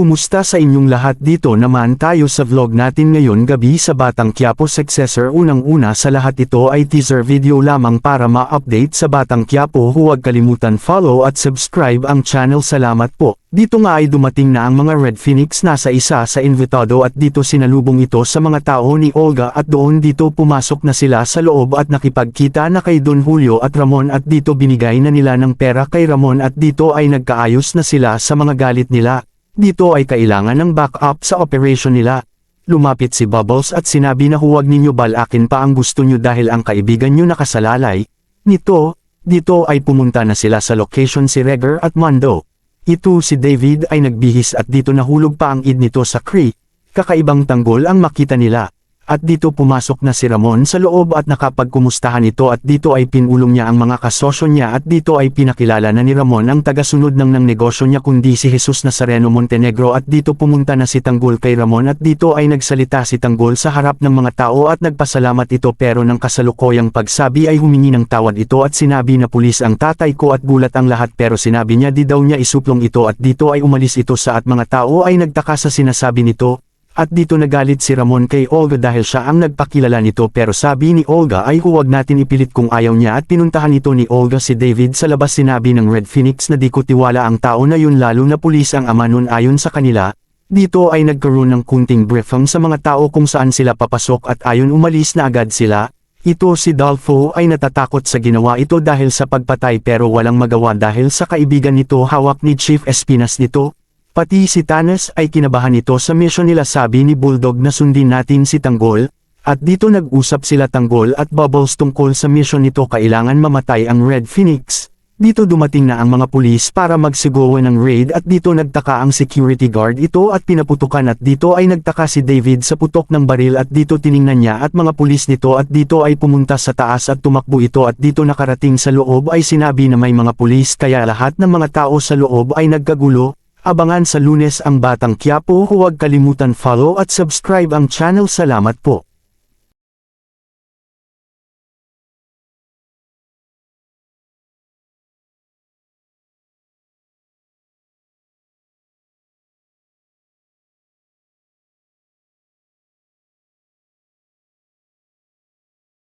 Kumusta sa inyong lahat? Dito naman tayo sa vlog natin ngayon gabi sa Batang Quiapo Successor. Unang-una sa lahat, ito ay teaser video lamang para ma-update sa Batang Quiapo. Huwag kalimutan follow at subscribe ang channel. Salamat po. Dito nga ay dumating na ang mga Red Phoenix nasa isa sa invitado at dito sinalubong ito sa mga tao ni Olga at doon dito pumasok na sila sa loob at nakipagkita na kay Don Julio at Ramon at dito binigay na nila ng pera kay Ramon at dito ay nagkaayos na sila sa mga galit nila. Dito ay kailangan ng backup sa operation nila. Lumapit si Bubbles at sinabi na huwag ninyo balakin pa ang gusto nyo dahil ang kaibigan nyo nakasalalay. Dito ay pumunta na sila sa location si Regger at Mondo. Ito si David ay nagbihis at dito nahulog pa ang id nito sa creek. Kakaibang tanggol ang makita nila. At dito pumasok na si Ramon sa loob at nakapagkumustahan ito at dito ay pinulong niya ang mga kasosyo niya at dito ay pinakilala na ni Ramon ang tagasunod ng negosyo niya kundi si Jesus Nazareno Montenegro at dito pumunta na si Tanggol kay Ramon at dito ay nagsalita si Tanggol sa harap ng mga tao at nagpasalamat ito pero ng kasalukuyang pagsabi ay humingi ng tawad ito at sinabi na pulis ang tatay ko at gulat ang lahat pero sinabi niya di daw niya isuplong ito at dito ay umalis ito sa at mga tao ay nagtaka sa sinasabi nito. At dito nagalit si Ramon kay Olga dahil siya ang nagpakilala nito pero sabi ni Olga ay huwag natin ipilit kung ayaw niya at pinuntahan ito ni Olga si David sa labas. Sinabi ng Red Phoenix na di ko tiwala ang tao na yun lalo na pulis ang ama nun ayon sa kanila. Dito ay nagkaroon ng kunting briefing sa mga tao kung saan sila papasok at ayon umalis na agad sila. Ito si Dolfo ay natatakot sa ginawa ito dahil sa pagpatay pero walang magawa dahil sa kaibigan nito hawak ni Chief Espinas nito. Pati si Thanos ay kinabahan ito sa mission nila. Sabi ni Bulldog na sundin natin si Tanggol, at dito nag-usap sila Tanggol at Bubbles tungkol sa mission nito kailangan mamatay ang Red Phoenix. Dito dumating na ang mga pulis para magsigawa ng raid at dito nagtaka ang security guard ito at pinaputukan at dito ay nagtaka si David sa putok ng baril at dito tiningnan niya at mga pulis nito at dito ay pumunta sa taas at tumakbo ito at dito nakarating sa loob ay sinabi na may mga pulis kaya lahat ng mga tao sa loob ay nagkagulo. Abangan sa Lunes ang Batang Quiapo. Huwag kalimutan follow at subscribe ang channel. Salamat po.